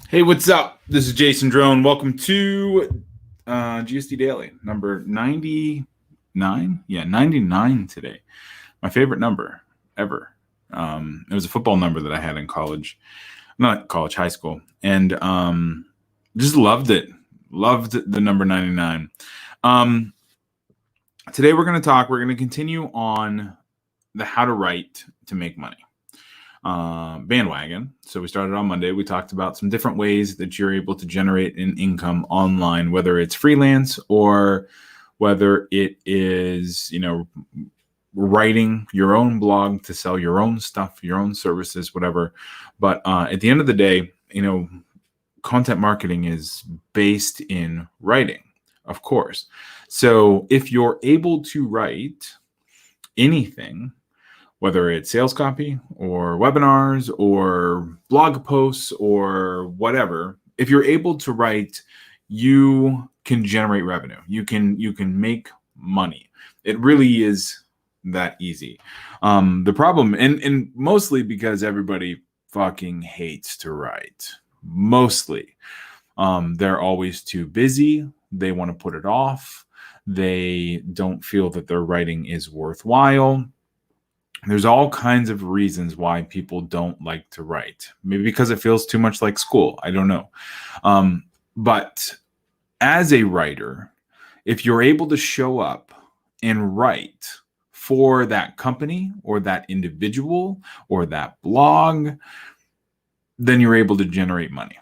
Hey, what's up? This is Jason Drone. Welcome to GSDdaily, number 99. Yeah, 99 today. My favorite number ever. It was a football number that I had in college, not college, high school, and just loved it. Loved the number 99. Today we're going to continue on the how to write to make money bandwagon. So we started on Monday. We talked about some different ways that you're able to generate an income online, whether it's freelance or whether it is, writing your own blog to sell your own stuff, your own services, whatever. But at the end of the day, content marketing is based in writing, of course. So if you're able to write anything, whether it's sales copy or webinars or blog posts or whatever, if you're able to write, you can generate revenue. You can make money. It really is that easy. The problem, and mostly because everybody fucking hates to write. Mostly. They're always too busy. They want to put it off. They don't feel that their writing is worthwhile. There's all kinds of reasons why people don't like to write. Maybe because it feels too much like school. I don't know. But as a writer, if you're able to show up and write for that company or that individual or that blog, then you're able to generate money.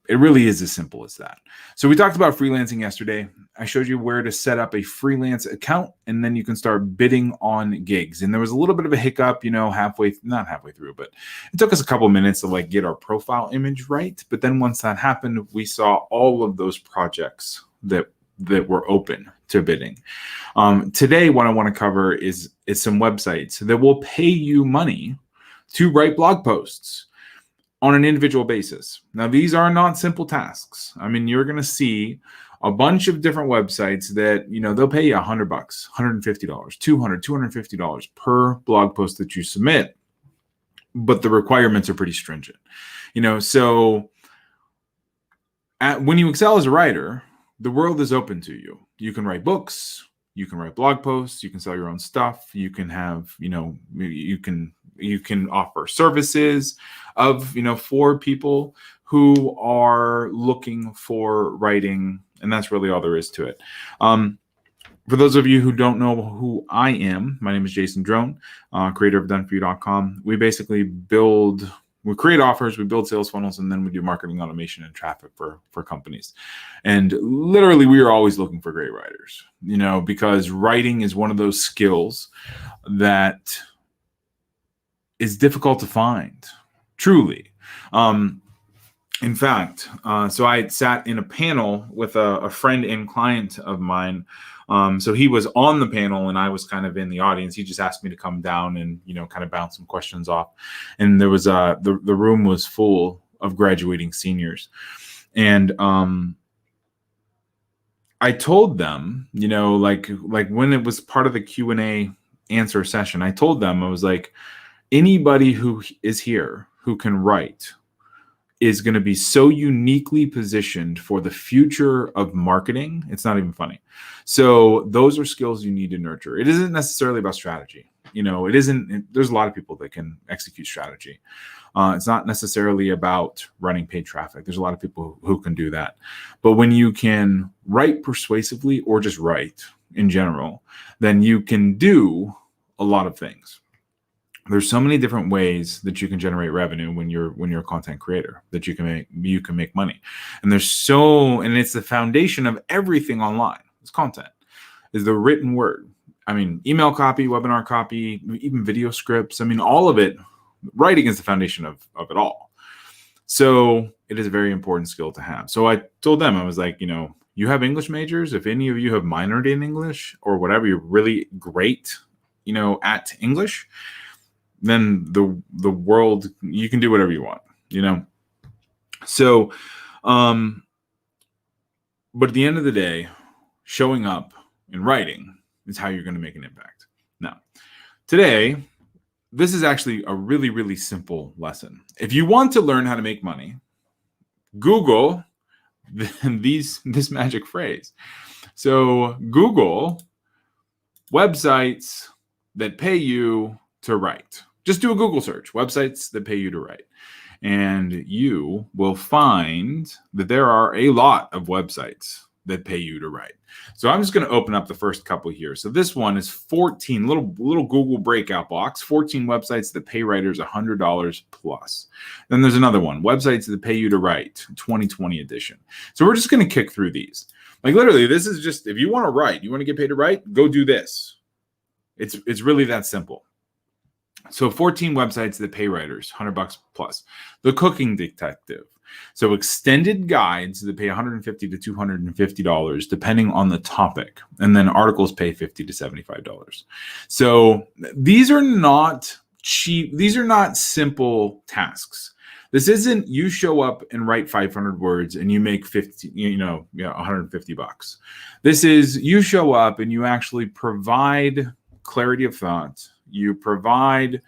It really is as simple as that. So we talked about freelancing yesterday. I showed you where to set up a freelance account, and then you can start bidding on gigs. And there was a little bit of a hiccup, not halfway through, but it took us a couple of minutes to get our profile image right. But then once that happened, we saw all of those projects that were open to bidding. Today, what I want to cover is some websites that will pay you money to write blog posts on an individual basis. Now, these are not simple tasks. I mean, you're going to see a bunch of different websites that, they'll pay you $100, $150, $200, $250 per blog post that you submit. But the requirements are pretty stringent. So when you excel as a writer, the world is open to you. You can write books, you can write blog posts, you can sell your own stuff, you can have, you can offer services of, for people who are looking for writing. And that's really all there is to it. For those of you who don't know who I am, my name is Jason Drone, creator of doneforyou.com. We basically we create offers, we build sales funnels, and then we do marketing automation and traffic for companies. And literally, we are always looking for great writers, because writing is one of those skills that is difficult to find, truly. In fact, so I sat in a panel with a friend and client of mine. So he was on the panel and I was kind of in the audience. He just asked me to come down and, kind of bounce some questions off. And there was the room was full of graduating seniors. And I told them, like when it was part of the Q&A answer session, I told them, I was like, anybody who is here who can write is going to be so uniquely positioned for the future of marketing. It's not even funny. So those are skills you need to nurture. It isn't necessarily about strategy. It isn't. There's a lot of people that can execute strategy. It's not necessarily about running paid traffic. There's a lot of people who can do that. But when you can write persuasively or just write in general, then you can do a lot of things. There's so many different ways that you can generate revenue when you're a content creator, that you can make money. And and it's the foundation of everything online. It's content, is the written word. I mean, email copy, webinar copy, even video scripts. I mean, all of it, writing is the foundation of it all. So it is a very important skill to have. So I told them, I was like, you have English majors. If any of you have minored in English or whatever, you're really great, at English, then the world, you can do whatever you want, So, but at the end of the day, showing up and writing is how you're going to make an impact. Now, today, this is actually a really, really simple lesson. If you want to learn how to make money, Google this magic phrase. So Google websites that pay you to write. Just do a Google search, websites that pay you to write. And you will find that there are a lot of websites that pay you to write. So I'm just going to open up the first couple here. So this one is 14, little Google breakout box, 14 websites that pay writers $100 plus. Then there's another one, websites that pay you to write, 2020 edition. So we're just going to kick through these. Like literally, this is just, if you want to write, you want to get paid to write, go do this. It's really that simple. So 14 websites that pay writers, $100 plus. The Cooking Detective. So extended guides that pay $150 to $250 depending on the topic. And then articles pay $50 to $75. So these are not cheap. These are not simple tasks. This isn't you show up and write 500 words and you make $150. This is you show up and you actually provide clarity of thought. You provide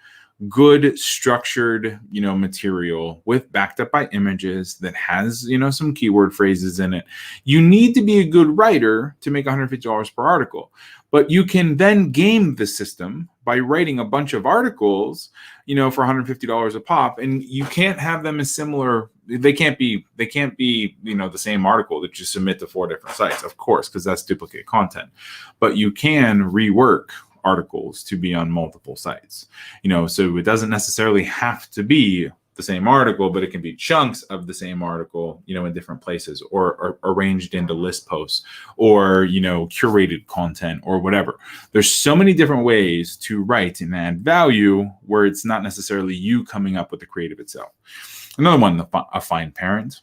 good structured, material with backed up by images that has, some keyword phrases in it. You need to be a good writer to make $150 per article, but you can then game the system by writing a bunch of articles, for $150 a pop, and you can't have them as similar. They can't be, the same article that you submit to 4 different sites, of course, because that's duplicate content, but you can rework articles to be on multiple sites, so it doesn't necessarily have to be the same article, but it can be chunks of the same article, in different places or arranged into list posts or, curated content or whatever. There's so many different ways to write and add value where it's not necessarily you coming up with the creative itself. Another one, A Fine Parent,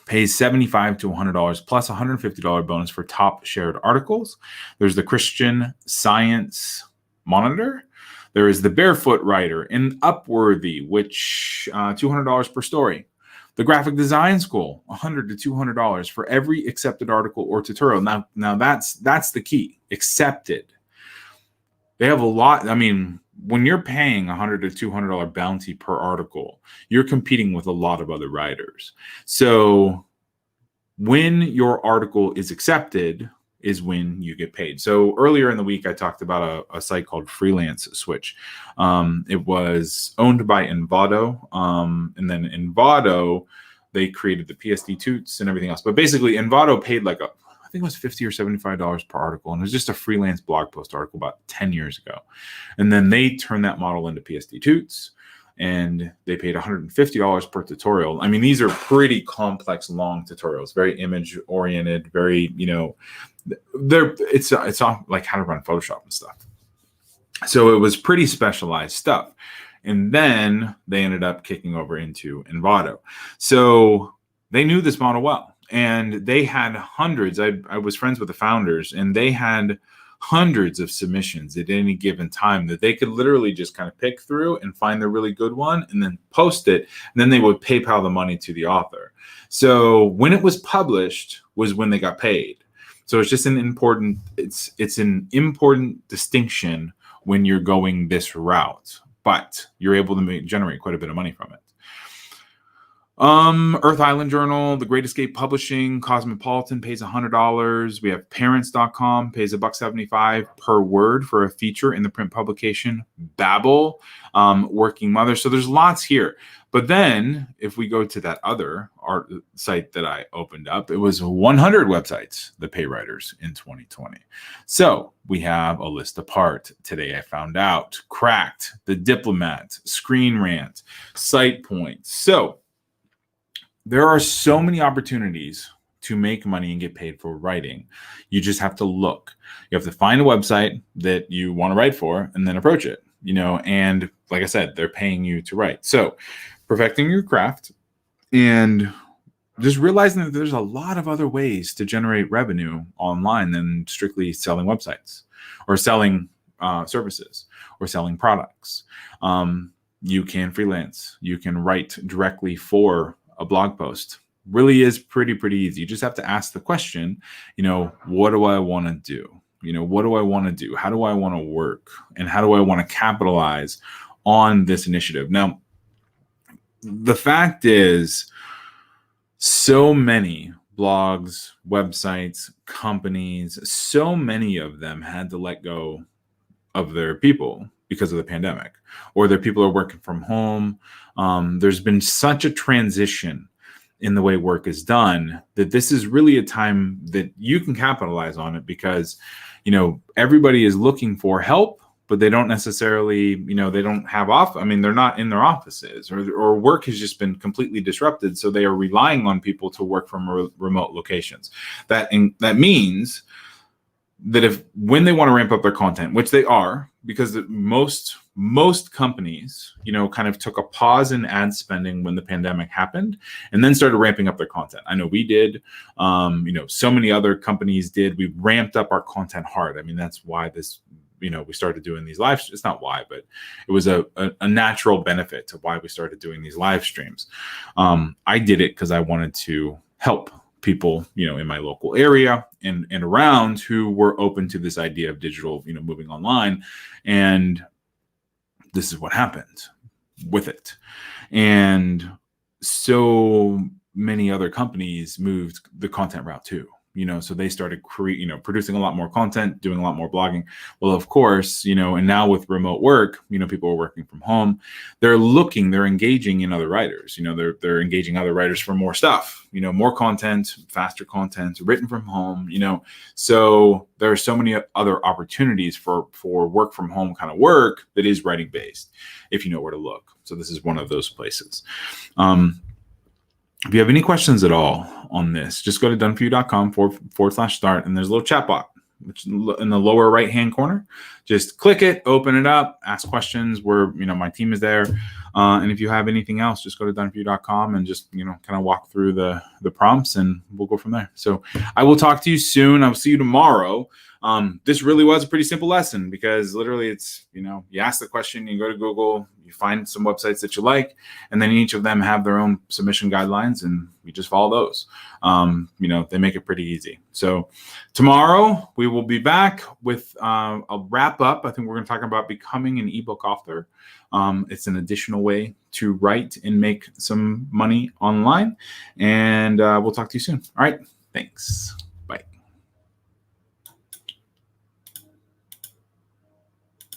pays $75 to $100 plus $150 bonus for top shared articles. There's the Christian Science Monitor. There is the Barefoot Writer and Upworthy, which $200 per story. The Graphic Design School, $100 to $200 for every accepted article or tutorial. Now that's the key. Accepted. They have a lot. I mean, when you're paying $100 to $200 bounty per article, you're competing with a lot of other writers. So when your article is accepted is when you get paid. So earlier in the week, I talked about a site called Freelance Switch. It was owned by Envato. And then Envato, they created the PSD toots and everything else. But basically, Envato paid I think it was $50 or $75 per article. And it was just a freelance blog post article about 10 years ago. And then they turned that model into PSD toots and they paid $150 per tutorial. I mean, these are pretty complex, long tutorials, very image oriented, very, it's all like how to run Photoshop and stuff. So it was pretty specialized stuff. And then they ended up kicking over into Envato. So they knew this model well. And they had hundreds. I was friends with the founders, and they had hundreds of submissions at any given time that they could literally just kind of pick through and find the really good one and then post it. And then they would PayPal the money to the author. So when it was published was when they got paid. So it's just an important distinction when you're going this route, but you're able to generate quite a bit of money from it. Earth Island Journal, The Great Escape Publishing, Cosmopolitan pays $100. We have Parents.com pays $1.75 per word for a feature in the print publication. Babbel, Working Mother. So there's lots here. But then if we go to that other art site that I opened up, it was 100 websites that pay writers in 2020. So we have a list apart. Today I found out Cracked, The Diplomat, Screen Rant, Site Points. So there are so many opportunities to make money and get paid for writing. You just have to look. You have to find a website that you want to write for and then approach it, and like I said, they're paying you to write. So perfecting your craft and just realizing that there's a lot of other ways to generate revenue online than strictly selling websites or selling services or selling products. You can freelance. You can write directly for a blog post. Really is pretty easy. You just have to ask the question, what do I want to do? What do I want to do? How do I want to work? And how do I want to capitalize on this initiative? Now, the fact is, so many blogs, websites, companies, so many of them had to let go of their people because of the pandemic, or their people are working from home. There's been such a transition in the way work is done that this is really a time that you can capitalize on it, because everybody is looking for help, but they don't necessarily, they don't have they're not in their offices, or work has just been completely disrupted. So they are relying on people to work from remote locations. That means that when they want to ramp up their content, which they are, because most companies, kind of took a pause in ad spending when the pandemic happened, and then started ramping up their content. I know we did, so many other companies did. We ramped up our content hard. That's why this, we started doing these live. It's not why, but it was a natural benefit to why we started doing these live streams. I did it because I wanted to help people, in my local area and around, who were open to this idea of digital, moving online. And this is what happened with it. And so many other companies moved the content route too. So they started producing a lot more content, doing a lot more blogging. Well, of course, and now with remote work, people are working from home. They're engaging in other writers. They're engaging other writers for more stuff. More content, faster content, written from home. So there are so many other opportunities for work from home kind of work that is writing based, if you know where to look. So this is one of those places. If you have any questions at all on this, just go to doneforyou.com/start, and there's a little chat box, which in the lower right-hand corner. Just click it, open it up, ask questions. My team is there. And if you have anything else, just go to doneforyou.com and just, kind of walk through the prompts, and we'll go from there. So I will talk to you soon. I'll see you tomorrow. This really was a pretty simple lesson, because literally it's, you ask the question, you go to Google, you find some websites that you like, and then each of them have their own submission guidelines, and we just follow those. They make it pretty easy. So tomorrow we will be back with a wrap up. I think we're going to talk about becoming an ebook author. It's an additional way to write and make some money online, and we'll talk to you soon. All right. Thanks.